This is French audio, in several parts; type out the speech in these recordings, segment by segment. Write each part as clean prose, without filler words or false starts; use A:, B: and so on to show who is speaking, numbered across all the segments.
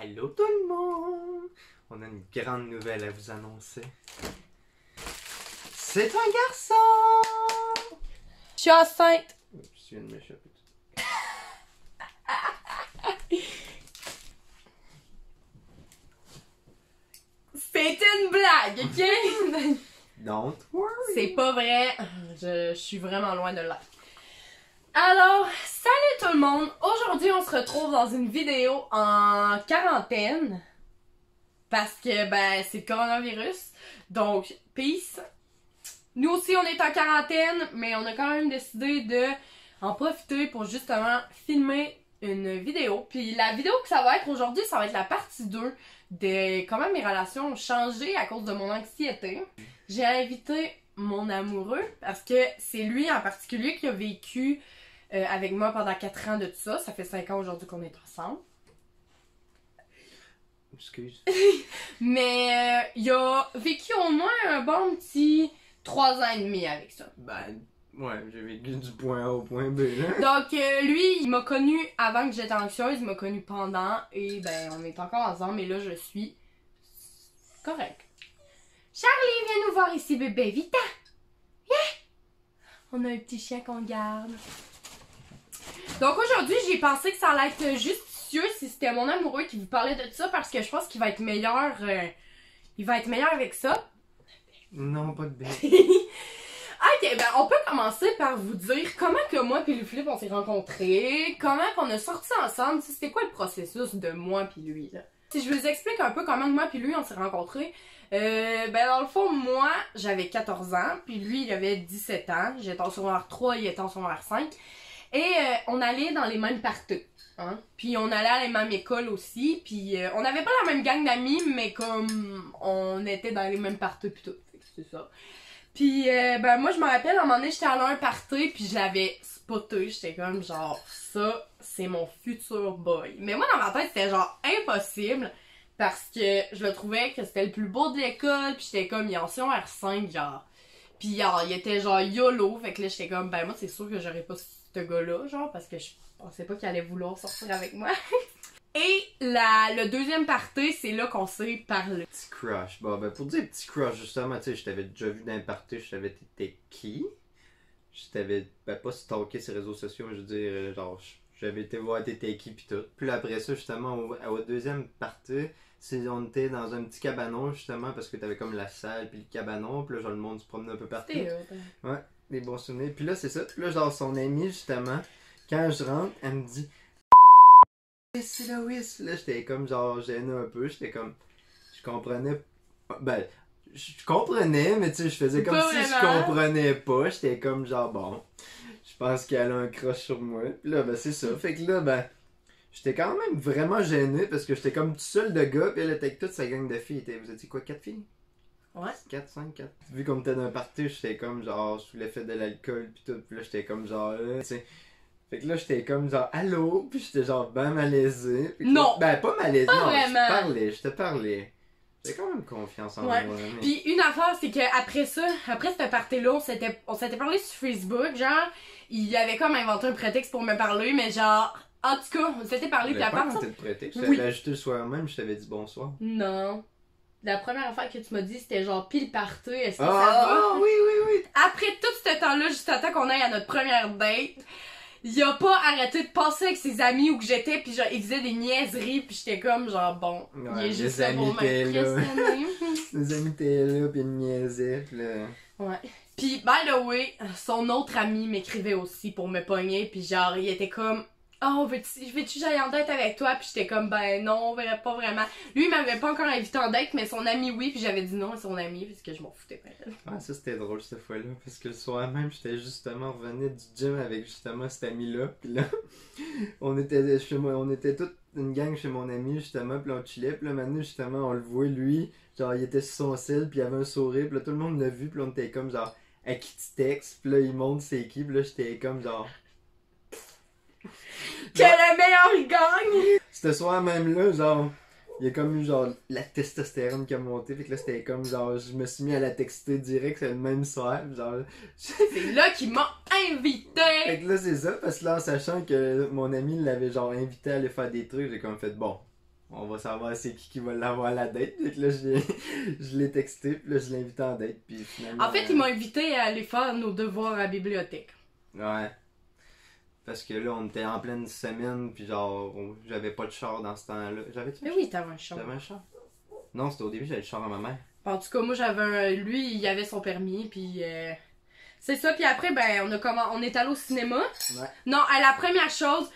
A: Allô tout le monde! On a une grande nouvelle à vous annoncer. C'est un garçon!
B: Je suis enceinte!
A: Je viens de m'échapper.
B: C'est une blague, ok?
A: Don't worry!
B: C'est pas vrai. Je suis vraiment loin de là. Alors, salut tout le monde! Aujourd'hui, on se retrouve dans une vidéo en quarantaine. Parce que, ben, c'est le coronavirus. Donc, peace. Nous aussi, on est en quarantaine, mais on a quand même décidé de en profiter pour justement filmer une vidéo. Puis la vidéo que ça va être aujourd'hui, ça va être la partie 2 de comment mes relations ont changé à cause de mon anxiété. J'ai invité mon amoureux parce que c'est lui en particulier qui a vécu avec moi pendant 4 ans de tout ça. Ça fait 5 ans aujourd'hui qu'on est ensemble.
A: Excuse.
B: Mais il a vécu au moins un bon petit 3 ans et demi avec ça.
A: Ben, ouais, j'ai vécu du point A au point B, là.
B: Donc lui, il m'a connu avant que j'étais anxieuse, il m'a connu pendant, et ben on est encore ensemble, mais là je suis correcte. Charlie, viens nous voir ici, bébé, vite! Viens! On a un petit chien qu'on garde. Donc aujourd'hui, j'ai pensé que ça allait être justicieux si c'était mon amoureux qui vous parlait de ça, parce que je pense qu'il va être meilleur, il va être meilleur avec ça.
A: Non, pas de bête.
B: Ok, ben on peut commencer par vous dire comment que moi puis le Philippe on s'est rencontrés, comment qu'on a sorti ensemble, c'était quoi le processus de moi puis lui là. Si je vous explique un peu comment moi puis lui on s'est rencontrés, ben dans le fond moi j'avais 14 ans puis lui il avait 17 ans, j'étais en secondaire 3, il était en secondaire 5 et on allait dans les mêmes parties. Hein? Puis on allait à la même école aussi, puis on n'avait pas la même gang d'amis, mais comme on était dans les mêmes parties pis tout, c'est ça. Puis ben moi je me rappelle, à un moment donné j'étais allée à un party, puis je l'avais spoté, j'étais comme genre ça c'est mon futur boy. Mais moi dans ma tête c'était genre impossible, parce que je le trouvais que c'était le plus beau de l'école, puis j'étais comme il est en secondaire 5 genre. Puis il était genre YOLO, fait que là j'étais comme ben moi c'est sûr que j'aurais pas ce gars-là genre, parce que je pensais pas qu'il allait vouloir sortir avec moi. Et le deuxième party, c'est là qu'on s'est parlé.
A: Petit crush. Bon, ben pour dire petit crush, justement, tu sais, je t'avais déjà vu dans un party, je savais t'étais qui. Je t'avais, ben pas stalké sur les réseaux sociaux, mais je veux dire, genre, j'avais été voir t'étais qui pis tout. Puis là, après ça, justement, au deuxième party, on était dans un petit cabanon, justement, parce que t'avais comme la salle puis le cabanon, puis là, genre, le monde se promenait un peu partout. Ouais, des bons souvenirs. Puis là, c'est ça. Puis là, genre, son amie, justement, quand je rentre, elle me dit c'est Loïs. Là, j'étais comme genre gêné un peu. J'étais comme. Je comprenais. Ben, je comprenais, mais tu sais, je faisais comme
B: pas
A: si
B: vraiment.
A: je comprenais pas. J'étais comme genre bon. Je pense qu'elle a un crush sur moi. Puis là, ben, c'est ça. Fait que là, ben. J'étais quand même vraiment gêné parce que j'étais comme tout seul de gars. Puis elle était avec toute sa gang de filles. Vous étiez quoi, 4 filles?
B: Ouais.
A: 4, 5, 4. Vu qu'on était dans un party, j'étais comme genre sous l'effet de l'alcool. Puis tout. Puis là, j'étais comme genre. Tu sais. Fait que là, j'étais comme genre, allô? Puis j'étais genre ben malaisé.
B: Non!
A: Ben, pas malaisé,
B: pas
A: non,
B: vraiment.
A: je te parlais. J'avais quand même confiance en
B: Ouais.
A: moi. Mais...
B: Puis une affaire, c'est que après ça, après cette party-là, on s'était parlé sur Facebook, genre, il avait comme inventé un prétexte pour me parler, mais genre, en tout cas, on s'était parlé, puis à
A: pas
B: partir...
A: inventé de prétexte,
B: Oui.
A: j'avais ajouté le soir même, je t'avais dit bonsoir.
B: Non. La première affaire que tu m'as dit, c'était genre pile party, est-ce que ça
A: Ah,
B: va?
A: oui, oui, oui.
B: Après tout ce temps-là, juste à temps qu'on aille à notre première date, il a pas arrêté de passer avec ses amis où que j'étais, pis genre, il faisait des niaiseries, pis j'étais comme genre, bon,
A: Ouais,
B: il est
A: les
B: juste là
A: amis
B: pour
A: étaient là.
B: m'impressionner.
A: Les amis étaient là, pis ils me niaisaient, pis là...
B: Ouais. Pis, by the way, son autre ami m'écrivait aussi pour me pogner, pis genre, il était comme, oh, veux-tu que j'aille en date avec toi? Pis j'étais comme, ben non, pas vraiment. Lui, il m'avait pas encore invité en date, mais son ami, oui, pis j'avais dit non à son ami, parce que je m'en foutais pas.
A: Ah, ça c'était drôle cette fois-là, parce que le soir même, j'étais justement revenu du gym avec justement cet ami-là, pis là, on était toute une gang chez mon ami, justement, pis là on chillait, pis là maintenant, justement, on le voit, lui, genre, il était sur son cell, pis il avait un sourire, pis là, tout le monde l'a vu, pis là, on était comme, genre, à qui tu textes, pis là, il montre c'est qui, pis là, j'étais comme, genre...
B: Que le meilleur gagne!
A: Ce soir même là, genre, il y a comme eu genre la testostérone qui a monté, fait que là c'était comme genre, je me suis mis à la texter direct, c'est le même soir, genre.
B: C'est là qu'ils m'ont invité!
A: Fait que là c'est ça, parce que là en sachant que mon ami l'avait genre invité à aller faire des trucs, j'ai comme fait bon, on va savoir c'est qui va l'avoir à la date. Puis là, je l'ai texté, puis là, je l'ai invité en date, puis finalement...
B: En fait, il m'a invité à aller faire nos devoirs à la bibliothèque.
A: Ouais. Parce que là, on était en pleine semaine, puis genre, j'avais pas de char dans ce temps-là. J'avais-tu?
B: Mais oui, t'avais un char.
A: J'avais un char? Non, c'était au début, j'avais le char à ma mère.
B: En tout cas, moi, lui, il avait son permis, puis... C'est ça, puis après, ben, on est allé au cinéma.
A: Ouais.
B: Non, la première chose,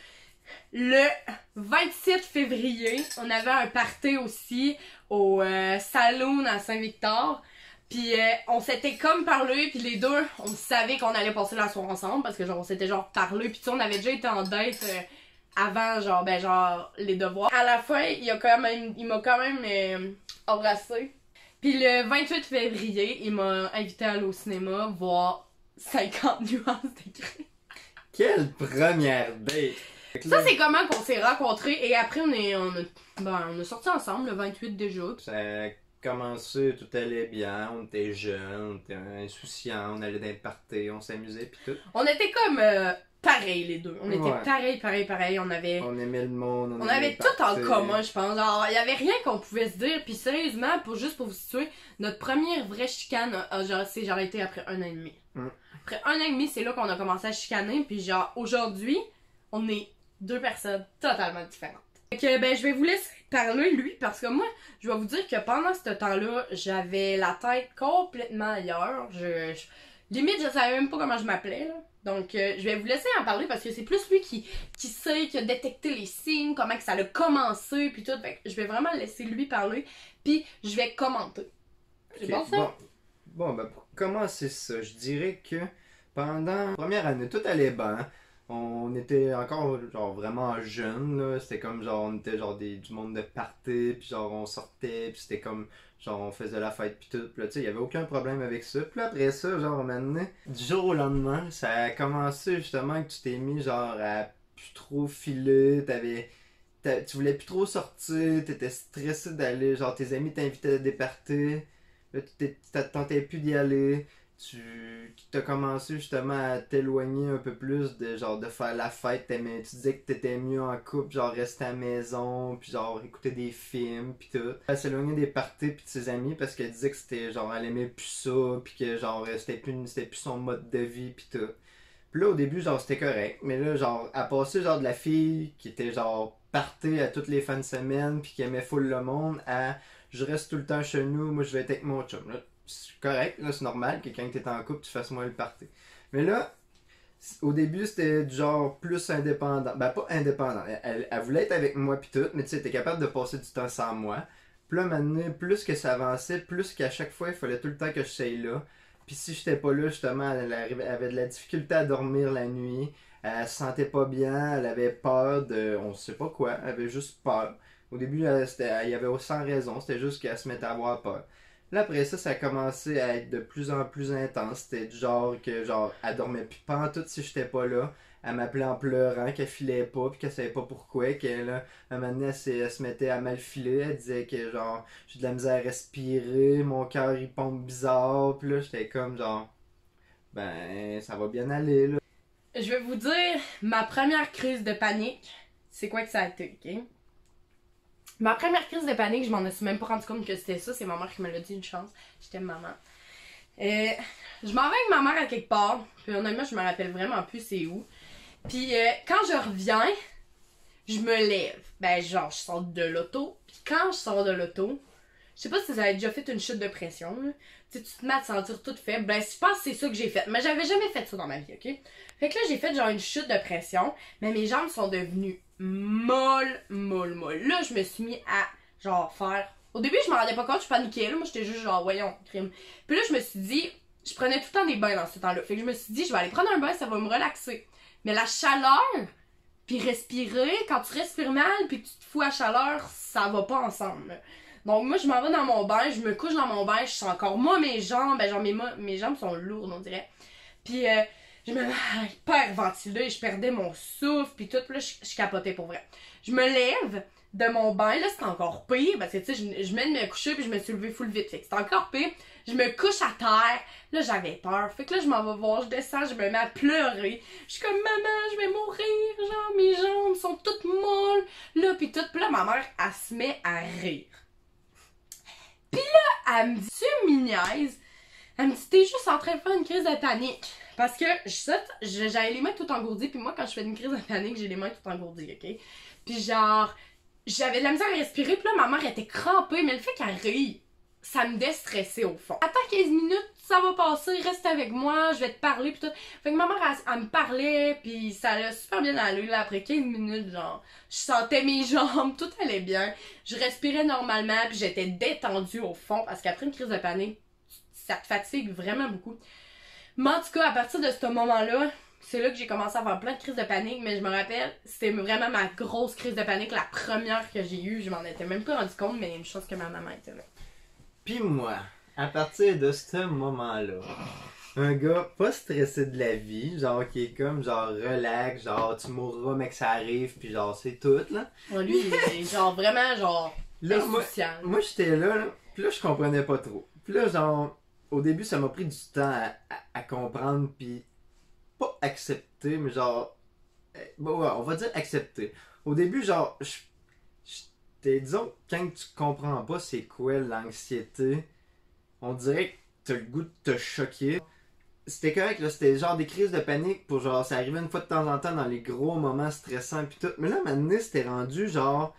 B: le 27 février, on avait un party aussi au Saloon à Saint-Victor. Puis on s'était comme parlé, puis les deux, on savait qu'on allait passer la soirée ensemble, parce que genre, on s'était genre parlé, puis tu sais, on avait déjà été en date avant, genre, les devoirs. À la fin, il m'a quand même embrassé. Puis le 28 février, il m'a invité à aller au cinéma voir 50 nuances de gris.
A: Quelle première date!
B: Ça, c'est comment qu'on s'est rencontrés, et après, on a sorti ensemble le 28 déjà.
A: Ça a commencé, tout allait bien, on était jeunes, on était insouciants, on allait dans les parties, on s'amusait pis tout.
B: On était comme pareils les deux. On était pareils. On
A: aimait le monde,
B: on avait tout en commun, je pense. Alors, il y avait rien qu'on pouvait se dire. Puis sérieusement, juste pour vous situer, notre première vraie chicane, c'est genre été après 1 an et demi. Après 1 an et demi, c'est là qu'on a commencé à chicaner. Puis genre, aujourd'hui, on est 2 personnes totalement différentes. Fait que, ben, je vais vous laisser parler, lui, parce que moi, je vais vous dire que pendant ce temps-là, j'avais la tête complètement ailleurs. Limite, je savais même pas comment je m'appelais, là. Donc, je vais vous laisser en parler parce que c'est plus lui qui sait, qui a détecté les signes, comment que ça a commencé, puis tout. Fait que je vais vraiment laisser lui parler, puis je vais commenter. C'est bon, ça?
A: Bon, ben, pour commencer ça, je dirais que pendant la première année, tout allait bien. On était encore genre vraiment jeunes, là. C'était comme genre on était genre du monde de party, puis genre on sortait, puis c'était comme genre on faisait la fête puis tout. Puis là tu sais, il y avait aucun problème avec ça. Puis là, après ça, genre maintenant, du jour au lendemain, ça a commencé justement que tu t'es mis genre à plus trop filer, tu voulais plus trop sortir, t'étais stressé d'aller, genre tes amis t'invitaient à des parties, là tu tentais plus d'y aller. Tu as commencé justement à t'éloigner un peu plus de genre de faire la fête, tu disais que t'étais mieux en couple, genre rester à la maison, puis genre écouter des films, puis tout. Elle s'éloignait des parties puis de ses amis parce qu'elle disait que c'était genre elle aimait plus ça, puis que genre c'était plus son mode de vie, puis tout. Puis là au début genre c'était correct, mais là genre à passer genre de la fille qui était genre party à toutes les fins de semaine, puis qui aimait full le monde, à je reste tout le temps chez nous, moi je vais être avec mon chum. Là, c'est correct, là c'est normal que quand t'es en couple, tu fasses moins le party. Mais là, au début c'était du genre plus indépendant. Ben pas indépendant, elle voulait être avec moi pis tout, mais tu sais, t'es capable de passer du temps sans moi. Puis là maintenant, plus que ça avançait, plus qu'à chaque fois, il fallait tout le temps que je sois là. Puis si j'étais pas là, justement, elle avait de la difficulté à dormir la nuit. Elle se sentait pas bien, elle avait peur de... on sait pas quoi, elle avait juste peur. Au début, il y avait sans raison, c'était juste qu'elle se mettait à avoir peur. Là après ça a commencé à être de plus en plus intense. C'était du genre que genre elle dormait plus pantoute si j'étais pas là. Elle m'appelait en pleurant, qu'elle filait pas, puis qu'elle savait pas pourquoi, qu'elle un moment donné, elle se mettait à mal filer, elle disait que genre j'ai de la misère à respirer, mon cœur il pompe bizarre, puis là j'étais comme genre ben ça va bien aller là.
B: Je vais vous dire ma première crise de panique, c'est quoi que ça a été, ok? Ma première crise de panique, je m'en suis même pas rendu compte que c'était ça. C'est ma mère qui me l'a dit, une chance. J'étais maman. Je m'en vais avec ma mère à quelque part. Puis honnêtement, je me rappelle vraiment plus c'est où. Puis quand je reviens, je me lève. Ben genre, je sors de l'auto. Puis quand je sors de l'auto, je sais pas si vous avez déjà fait une chute de pression. Là. Tu te mets à te sentir toute faible. Ben je pense que c'est ça que j'ai fait. Mais j'avais jamais fait ça dans ma vie, ok? Fait que là, j'ai fait genre une chute de pression. Mais mes jambes sont devenues molle. Là, je me suis mis à, genre, faire... Au début, je m'en rendais pas compte, je paniquais, là. Moi, j'étais juste genre, voyons, crime. Puis là, je me suis dit... Je prenais tout le temps des bains dans ce temps-là. Fait que je me suis dit, je vais aller prendre un bain, ça va me relaxer. Mais la chaleur, puis respirer, quand tu respires mal, puis que tu te fous à chaleur, ça va pas ensemble. Donc, moi, je m'en vais dans mon bain, je me couche dans mon bain, je sens encore, moi, mes jambes, ben, genre, mes jambes sont lourdes, on dirait. Puis, je me hyper ventilée, je perdais mon souffle, puis tout, puis là, je capotais pour vrai. Je me lève de mon bain, là, c'est encore pire, parce que, tu sais, je venais de me coucher, puis je me suis levée full vite, fait que c'est encore pire. Je me couche à terre, là, j'avais peur. Fait que là, je m'en vais voir, je descends, je me mets à pleurer. Je suis comme, maman, je vais mourir, genre, mes jambes sont toutes molles, là, pis tout. Pis là, ma mère, elle se met à rire. Pis là, elle me dit, tu me niaises? Elle me dit, t'es juste en train de faire une crise de panique. Parce que, j'avais les mains tout engourdies, puis moi, quand je fais une crise de panique, j'ai les mains tout engourdies, ok? Puis genre, j'avais de la misère à respirer, puis là, ma mère était crampée, mais le fait qu'elle rie, ça me déstressait au fond. Attends 15 minutes, ça va passer, reste avec moi, je vais te parler, pis tout. Fait que ma mère, elle me parlait, puis ça allait super bien aller, là, après 15 minutes, genre, je sentais mes jambes, tout allait bien, je respirais normalement, puis j'étais détendue au fond, parce qu'après une crise de panique, ça te fatigue vraiment beaucoup. Mais en tout cas, à partir de ce moment-là, c'est là que j'ai commencé à avoir plein de crises de panique, mais je me rappelle, c'était vraiment ma grosse crise de panique, la première que j'ai eue, je m'en étais même pas rendu compte, mais une chose que ma maman était là.
A: Pis moi, à partir de ce moment-là, un gars pas stressé de la vie, genre qui est comme genre relax, genre tu mourras mec ça arrive, puis genre c'est tout là.
B: Ouais, lui, il est genre vraiment genre
A: Là,
B: insouciant.
A: moi j'étais là, puis là je comprenais pas trop. Puis là genre, au début ça m'a pris du temps à comprendre, puis pas accepter, mais genre, bon ouais, on va dire accepter. Au début genre, disons, quand tu comprends pas c'est quoi l'anxiété, on dirait que t'as le goût de te choquer. C'était correct, là, c'était genre des crises de panique pour genre, ça arrivait une fois de temps en temps dans les gros moments stressants pis tout. Mais là, maintenant, c'était rendu genre,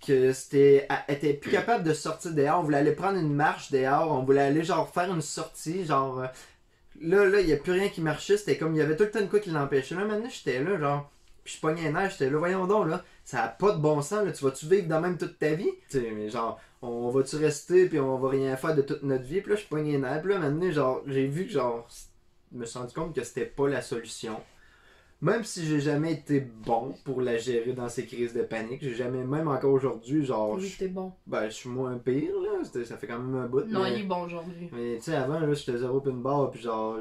A: que elle était plus capable de sortir dehors, on voulait aller prendre une marche dehors, on voulait aller genre faire une sortie, genre, là, il y a plus rien qui marchait, c'était comme, il y avait tout le temps de quoi qui l'empêchait. Là, maintenant, j'étais là, genre, puis je pognais un air, j'étais là, voyons donc, là, ça a pas de bon sens, là, tu vas-tu vivre de même toute ta vie? Tu sais, mais genre, on va-tu rester, puis on va rien faire de toute notre vie, puis là, je pognais un air, puis là, maintenant, genre, j'ai vu que, genre, je me suis rendu compte que c'était pas la solution. Même si j'ai jamais été bon pour la gérer dans ces crises de panique, j'ai jamais, même encore aujourd'hui, genre.
B: Oui, t'es bon.
A: Ben, je suis moins pire, là, ça fait quand même un bout.
B: Non,
A: mais...
B: il est bon aujourd'hui.
A: Mais tu sais, avant, là, j'étais zéro pin bar, puis genre,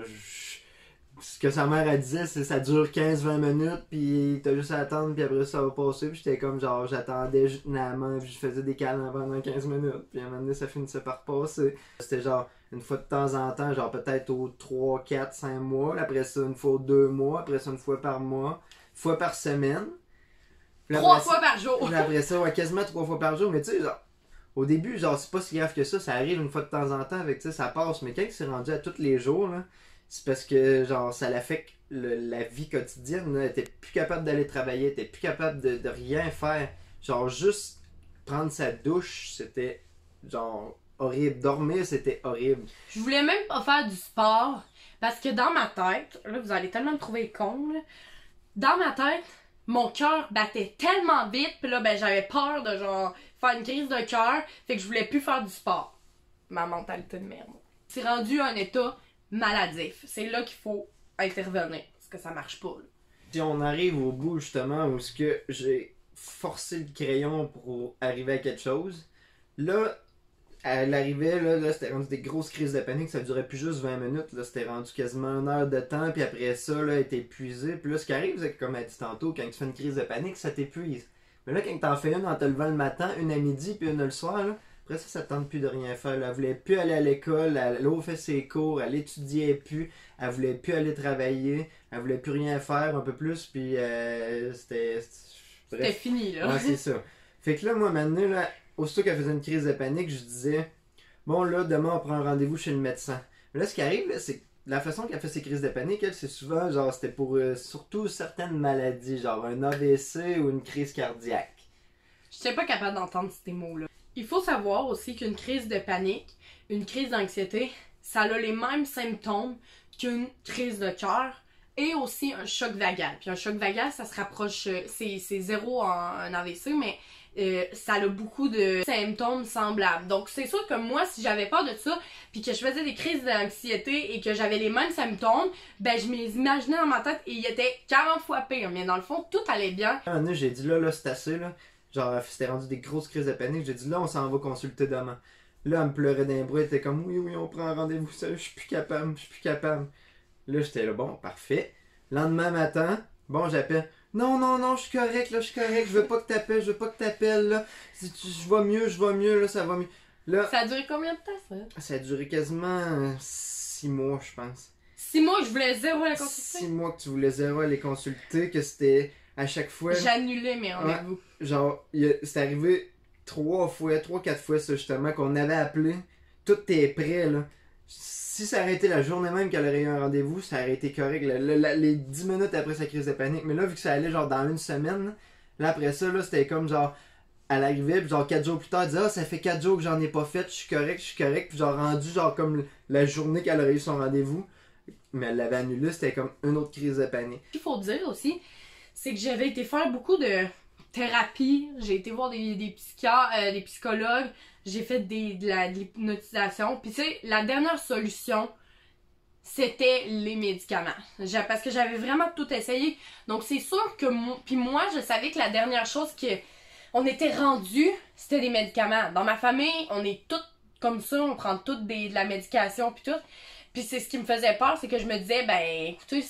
A: ce que sa mère, elle disait, c'est ça dure 15-20 minutes, puis t'as juste à attendre, puis après ça va passer, puis j'étais comme genre, j'attendais généralement, puis je faisais des câlins pendant 15 minutes, puis à un moment donné, ça finissait par passer. C'était genre, une fois de temps en temps, genre peut-être aux 3, 4, 5 mois, après ça, une fois aux 2 mois, après ça, une fois par mois, une fois par semaine.
B: 3 fois par jour!
A: Puis après ça, ouais, quasiment 3 fois par jour, mais tu sais, genre, au début, genre, c'est pas si grave que ça arrive une fois de temps en temps, avec ça, ça passe, mais quand c'est rendu à tous les jours, là, c'est parce que, genre, ça l'affecte la vie quotidienne, là. Elle était plus capable d'aller travailler, elle était plus capable de rien faire. Genre, juste prendre sa douche, c'était, genre, horrible. Dormir, c'était horrible.
B: Je voulais même pas faire du sport, parce que dans ma tête, là, vous allez tellement me trouver con, là, dans ma tête, mon cœur battait tellement vite, pis là, ben, j'avais peur de, genre, faire une crise de cœur, fait que je voulais plus faire du sport. Ma mentalité de merde. C'est rendu un état maladif. C'est là qu'il faut intervenir, parce que ça marche pas, là.
A: Si on arrive au bout, justement, où ce que j'ai forcé le crayon pour arriver à quelque chose, là, elle arrivait, là c'était rendu des grosses crises de panique, ça durait plus juste 20 minutes, là, c'était rendu quasiment 1 heure de temps, puis après ça, là, elle était épuisée. Puis là, ce qui arrive, c'est que, comme elle dit tantôt, quand tu fais une crise de panique, ça t'épuise. Mais là, quand t'en fais une en te levant le matin, une à midi, puis une le soir, là, après ça, ça te tente plus de rien faire. Là. Elle voulait plus aller à l'école, elle a fait ses cours, elle étudiait plus, elle voulait plus aller travailler, elle voulait plus rien faire un peu plus, puis c'était
B: fini, là.
A: Ouais, c'est ça. Fait que là, moi, maintenant, là, aussitôt qu'elle faisait une crise de panique, je disais, bon, là, demain, on prend un rendez-vous chez le médecin. Mais là, ce qui arrive, là, c'est que la façon qu'elle fait ses crises de panique, elle, c'est souvent, genre, c'était pour surtout certaines maladies, genre un AVC ou une crise cardiaque.
B: Je n'étais pas capable d'entendre ces mots-là. Il faut savoir aussi qu'une crise de panique, une crise d'anxiété, ça a les mêmes symptômes qu'une crise de cœur et aussi un choc vagal. Puis un choc vagal, ça se rapproche, c'est zéro en un AVC, mais ça a beaucoup de symptômes semblables. Donc c'est sûr que moi, si j'avais peur de ça, puis que je faisais des crises d'anxiété et que j'avais les mêmes symptômes, ben je m'imaginais dans ma tête et il était 40 fois pire. Mais dans le fond, tout allait bien.
A: À un moment donné, j'ai dit là, c'est assez, là. Genre, c'était rendu des grosses crises de panique. J'ai dit là, on s'en va consulter demain. Là, elle me pleurait d'un bruit, elle était comme oui, on prend un rendez-vous, ça, je suis plus capable. Là, j'étais là, bon, parfait. Lendemain matin, bon, j'appelle. Non, non, non, je suis correct, là, je suis correct, je veux pas que t'appelles, là. Je vais mieux, là, ça va mieux. Là,
B: Ça a duré combien de temps, ça?
A: ça a duré quasiment 6 mois, je pense.
B: 6 mois, je voulais zéro la
A: 6
B: consulter.
A: mois que tu voulais zéro aller consulter, que c'était à chaque fois.
B: J'annulais mes rendez-vous.
A: Genre, c'est arrivé 3-4 fois, ça, justement, qu'on avait appelé. Tout est prêt, là. Si ça aurait été la journée même qu'elle aurait eu un rendez-vous, ça aurait été correct. Les 10 minutes après sa crise de panique. Mais là, vu que ça allait genre dans une semaine, là après ça, là, c'était comme genre, elle arrivait, puis genre 4 jours plus tard, elle disait, ah, ça fait 4 jours que j'en ai pas fait, je suis correct. Puis genre rendu genre comme la journée qu'elle aurait eu son rendez-vous. Mais elle l'avait annulé, c'était comme une autre crise de panique.
B: Ce qu'il faut dire aussi, c'est que j'avais été faire beaucoup de thérapie. J'ai été voir des psychiatres, des psychologues. J'ai fait de l'hypnotisation. Puis tu sais, la dernière solution, c'était les médicaments. Parce que j'avais vraiment tout essayé. Donc c'est sûr que moi, je savais que la dernière chose on était rendu, c'était des médicaments. Dans ma famille, on est toutes comme ça, on prend toutes de la médication puis tout. Puis c'est ce qui me faisait peur, c'est que je me disais, ben écoutez,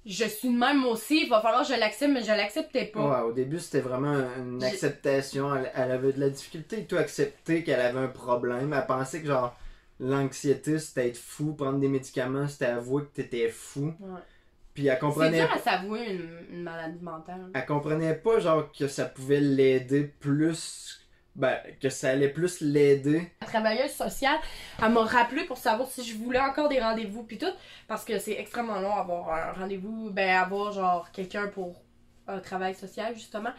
B: je suis de même aussi, il va falloir que je l'accepte, mais je l'acceptais pas.
A: Ouais, au début, c'était vraiment une acceptation. Elle avait de la difficulté à accepter qu'elle avait un problème. Elle pensait que, genre, l'anxiété, c'était être fou. Prendre des médicaments, c'était avouer que t'étais fou.
B: Ouais.
A: Puis elle
B: C'est
A: comprenait...
B: dur à s'avouer une maladie mentale.
A: Elle comprenait pas, genre, que ça pouvait l'aider plus... Ben, que ça allait plus l'aider.
B: La travailleuse sociale, elle m'a rappelé pour savoir si je voulais encore des rendez-vous puis tout, parce que c'est extrêmement long avoir un rendez-vous, avoir genre quelqu'un pour un travail social justement.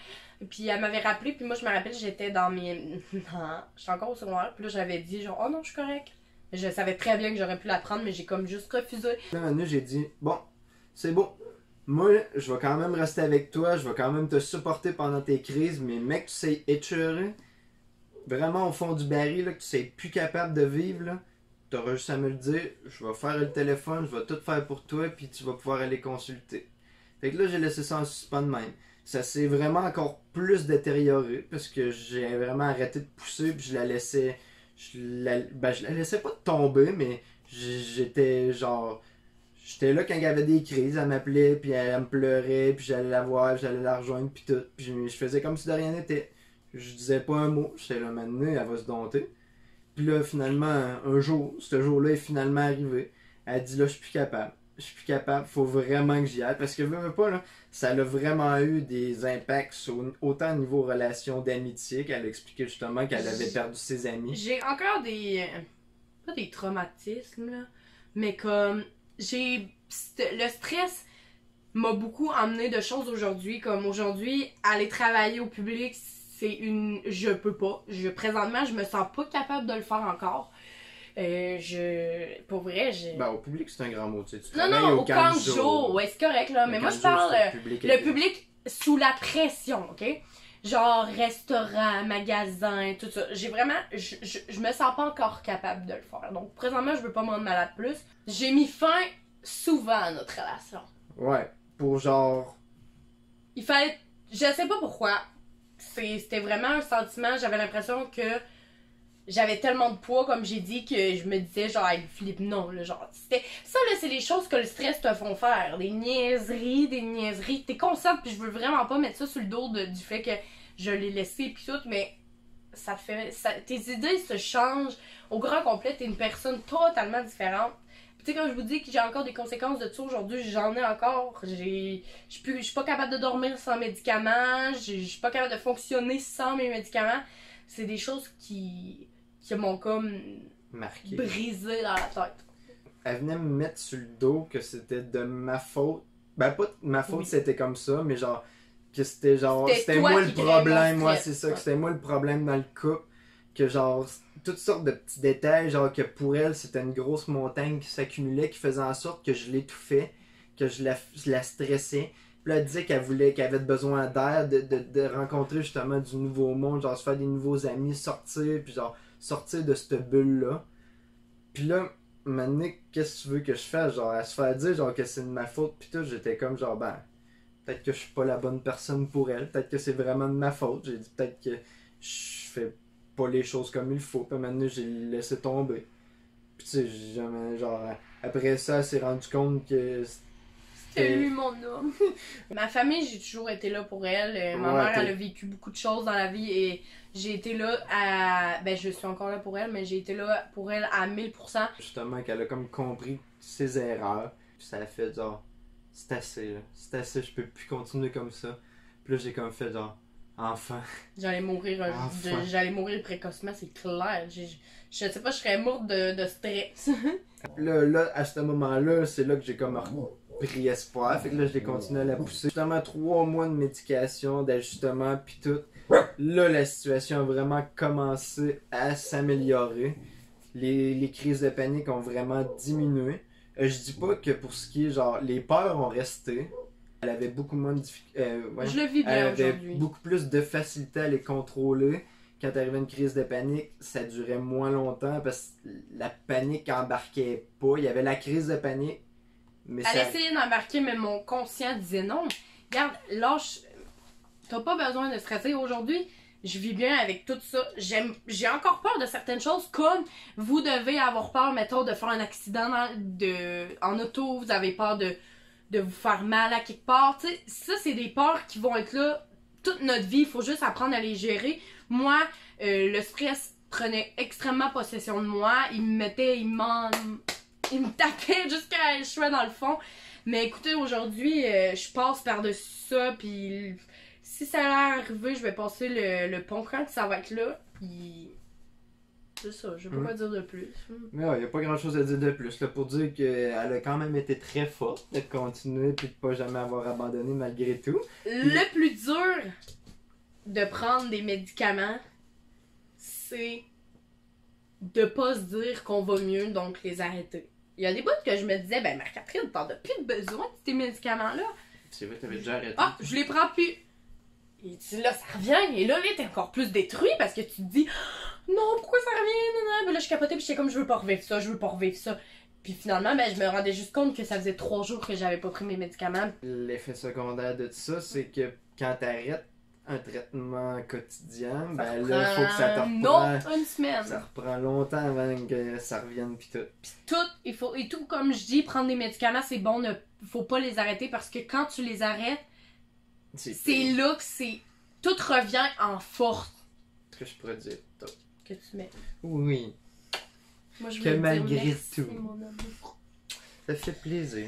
B: Puis elle m'avait rappelé, puis moi je me rappelle, j'étais dans mes... J'étais encore au secondaire, puis là j'avais dit genre, oh non, je suis correct. Je savais très bien que j'aurais pu la prendre, mais j'ai comme juste refusé.
A: Là, maintenant, j'ai dit, bon, c'est bon. Moi, je vais quand même rester avec toi, je vais quand même te supporter pendant tes crises, mais mec, tu sais écheurer, vraiment au fond du baril, là, que tu sais plus capable de vivre, là, t'auras juste à me le dire, je vais faire le téléphone, je vais tout faire pour toi, puis tu vas pouvoir aller consulter. Fait que là, j'ai laissé ça en suspens de même. Ça s'est vraiment encore plus détérioré, parce que j'ai vraiment arrêté de pousser, puis je la laissais... je la laissais pas tomber, mais j'étais genre... J'étais là quand il y avait des crises, elle m'appelait, puis elle me pleurait, puis j'allais la voir, puis j'allais la rejoindre, puis tout. Puis je faisais comme si de rien n'était. Je disais pas un mot, j'étais là maintenant, elle va se dompter. Puis là, finalement, un jour, ce jour-là est finalement arrivé. Elle dit là, je suis plus capable. Je suis plus capable, faut vraiment que j'y aille. Parce que, veux pas, là, ça a vraiment eu des impacts autant au niveau relations d'amitié qu'elle a expliqué justement qu'elle avait perdu ses amis.
B: J'ai encore pas des traumatismes, là, mais comme le stress m'a beaucoup emmené de choses aujourd'hui, comme aujourd'hui, aller travailler au public, je peux pas. Présentement, je me sens pas capable de le faire encore. Pour vrai,
A: Ben, au public, c'est un grand mot, tu sais. Tu
B: non, au camp de
A: jour.
B: jour, ouais, c'est correct, là, mais moi, je parle le public sous la pression, ok? Genre restaurant, magasin, tout ça. J'ai vraiment... Je me sens pas encore capable de le faire. Donc, présentement, je veux pas me rendre malade plus. J'ai mis fin souvent à notre relation.
A: Ouais, pour genre...
B: Il fallait... Je sais pas pourquoi. C'était vraiment un sentiment. J'avais l'impression que j'avais tellement de poids, comme j'ai dit, que je me disais genre, hey, Philippe, non, là, genre, c'était... Ça, là, c'est les choses que le stress te font faire. Des niaiseries. T'es consciente, puis je veux vraiment pas mettre ça sur le dos du fait que je l'ai laissé, puis tout, mais ça te fait... tes idées se changent. Au grand complet, t'es une personne totalement différente. Tu sais, quand je vous dis que j'ai encore des conséquences de ça aujourd'hui, j'en ai encore. Je suis pas capable de dormir sans médicaments. Je suis pas capable de fonctionner sans mes médicaments. C'est des choses qui m'ont comme
A: marqué,
B: brisé dans la tête.
A: Elle venait me mettre sur le dos que c'était de ma faute. Ben, pas de ma faute,
B: Oui.
A: C'était comme ça, mais genre, que c'était genre, c'était
B: toi
A: moi
B: qui
A: le
B: créais
A: problème,
B: mon
A: moi,
B: stress.
A: c'est ça,
B: Ouais.
A: que c'était moi le problème dans le couple. Que genre, toutes sortes de petits détails, genre que pour elle, c'était une grosse montagne qui s'accumulait, qui faisait en sorte que je l'étouffais, que je la stressais. Puis là, elle disait qu'elle avait besoin d'air, de rencontrer justement du nouveau monde, genre se faire des nouveaux amis, sortir, puis genre sortir de cette bulle-là. Puis là, maintenant, qu'est-ce que tu veux que je fasse? Genre, à se faire dire genre que c'est de ma faute, puis tout, j'étais comme genre, ben, peut-être que je suis pas la bonne personne pour elle, peut-être que c'est vraiment de ma faute. J'ai dit peut-être que je fais pas les choses comme il faut, puis maintenant j'ai laissé tomber. Puis tu sais, genre, après ça, elle s'est rendu compte que
B: T'es lui mon homme. Ma famille, j'ai toujours été là pour elle. Ma mère, elle a vécu beaucoup de choses dans la vie et j'ai été là à... Ben, je suis encore là pour elle, mais j'ai été là pour elle à 1000%.
A: Justement, qu'elle a comme compris ses erreurs. Puis ça a fait genre, c'est assez, là. C'est assez, je peux plus continuer comme ça. Puis là, j'ai comme fait genre, enfin.
B: J'allais mourir, j'allais mourir précocement, c'est clair. Je sais pas, je serais morte de stress.
A: Là, à ce moment-là, c'est là que j'ai comme pris espoir. Fait que là, je l'ai continué à la pousser. Justement, 3 mois de médication, d'ajustement, puis tout. Là, la situation a vraiment commencé à s'améliorer. Les crises de panique ont vraiment diminué. Je dis pas que pour ce qui est, genre, les peurs ont resté. Elle avait beaucoup moins de difficultés.
B: Je le vis bien aujourd'hui.
A: Elle avait beaucoup plus de facilité à les contrôler. Quand arrivait une crise de panique, ça durait moins longtemps parce que la panique embarquait pas. Il y avait la crise de panique. Mais
B: elle essayait d'embarquer, mais mon conscient disait non. Regarde, lâche. T'as pas besoin de stresser. Aujourd'hui, je vis bien avec tout ça. J'ai encore peur de certaines choses, comme vous devez avoir peur, mettons, de faire un accident en auto. Vous avez peur de vous faire mal à quelque part. T'sais, ça, c'est des peurs qui vont être là toute notre vie. Il faut juste apprendre à les gérer. Moi, le stress prenait extrêmement possession de moi. Il me tapait jusqu'à je suis dans le fond. Mais écoutez, aujourd'hui, je passe par-dessus ça. Puis si ça allait arriver, je vais passer le pont quand ça va être là. Puis c'est ça, je peux pas dire de plus.
A: Mais il n'y a pas grand-chose à dire de plus. Là, pour dire qu'elle a quand même été très forte de continuer puis de pas jamais avoir abandonné malgré tout.
B: Le plus dur de prendre des médicaments, c'est de pas se dire qu'on va mieux, donc les arrêter. Il y a des bouts que je me disais, ben Marc-Catherine, t'en as plus besoin de ces médicaments-là.
A: C'est vrai, t'avais déjà arrêté.
B: Ah, je les prends plus. Et là, ça revient, et là, t'es encore plus détruit parce que tu te dis, non, pourquoi ça revient? Non. Ben là, je capotais, puis j'étais comme, je veux pas revivre ça. Puis finalement, ben, je me rendais juste compte que ça faisait 3 jours que j'avais pas pris mes médicaments.
A: L'effet secondaire de ça, c'est que quand t'arrêtes un traitement quotidien, ben là, il faut que ça te reprend.
B: Non, une semaine.
A: Ça reprend longtemps avant que ça revienne pis tout.
B: Pis tout, et tout comme je dis, prendre des médicaments, c'est bon, faut pas les arrêter parce que quand tu les arrêtes, c'est là que tout revient en force.
A: Ce que je pourrais dire,
B: que tu mets.
A: Oui.
B: Moi, je
A: que malgré
B: dire merci,
A: tout,
B: mon amour.
A: ça fait plaisir.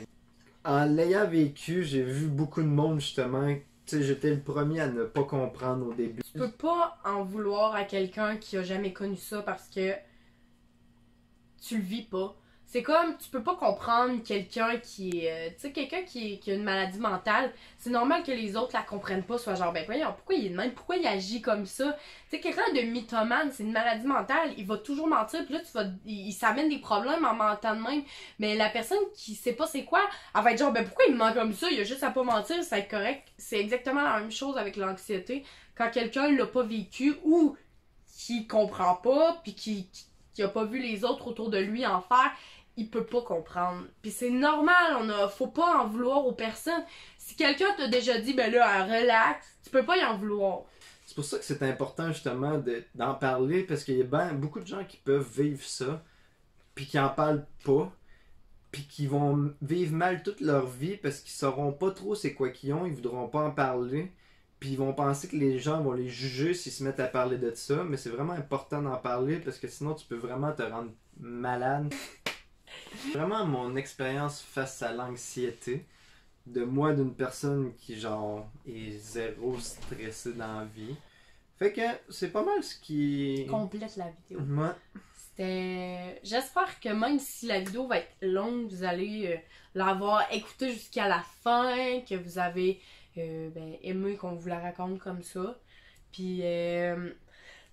A: En l'ayant vécu, j'ai vu beaucoup de monde justement. Tu sais, j'étais le premier à ne pas comprendre au début.
B: Tu peux pas en vouloir à quelqu'un qui a jamais connu ça parce que tu le vis pas. C'est comme, tu peux pas comprendre quelqu'un qui est... tu sais, quelqu'un qui a une maladie mentale, c'est normal que les autres la comprennent pas, soit genre, ben voyons, pourquoi il est de même, pourquoi il agit comme ça? Tu sais, quelqu'un de mythomane, c'est une maladie mentale, il va toujours mentir, puis là, il s'amène des problèmes en mentant de même. Mais la personne qui sait pas c'est quoi, elle va être genre, ben pourquoi il ment comme ça? Il a juste à pas mentir, ça va être correct. C'est exactement la même chose avec l'anxiété. Quand quelqu'un l'a pas vécu ou qui comprend pas, puis qui a pas vu les autres autour de lui en faire, il peut pas comprendre. Puis c'est normal, faut pas en vouloir aux personnes. Si quelqu'un t'a déjà dit, ben là, relax, tu peux pas y en vouloir.
A: C'est pour ça que c'est important justement d'en parler, parce qu'il y a beaucoup de gens qui peuvent vivre ça, puis qui en parlent pas, puis qui vont vivre mal toute leur vie parce qu'ils sauront pas trop c'est quoi qu'ils ont, ils voudront pas en parler, puis ils vont penser que les gens vont les juger s'ils se mettent à parler de ça, mais c'est vraiment important d'en parler parce que sinon tu peux vraiment te rendre malade. Vraiment mon expérience face à l'anxiété de moi, d'une personne qui genre est zéro stressée dans la vie, fait que c'est pas mal ce qui
B: complète la vidéo.
A: Ouais.
B: J'espère que même si la vidéo va être longue, vous allez l'avoir écoutée jusqu'à la fin, que vous avez aimé qu'on vous la raconte comme ça. Puis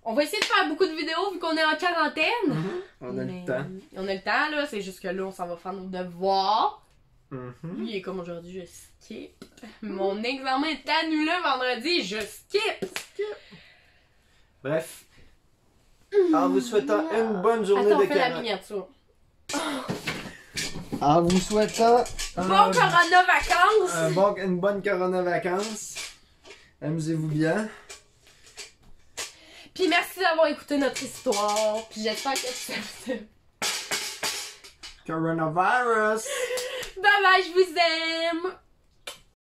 B: on va essayer de faire beaucoup de vidéos vu qu'on est en quarantaine.
A: On a le temps.
B: On a le temps, là. C'est juste que là, on s'en va faire nos devoirs.
A: Mm-hmm.
B: Lui, il est comme aujourd'hui, je skip. Mon examen est annulé vendredi, je skip.
A: Bref. En vous souhaitant une bonne journée
B: Attends,
A: de
B: on fait la
A: quarantaine.
B: miniature.
A: En vous souhaitant
B: Bon Corona vacances!
A: Une bonne Corona vacances. Amusez-vous bien.
B: Puis merci d'avoir écouté notre histoire. Puis j'espère que ça vous aime.
A: Coronavirus.
B: Bye bye, je vous aime!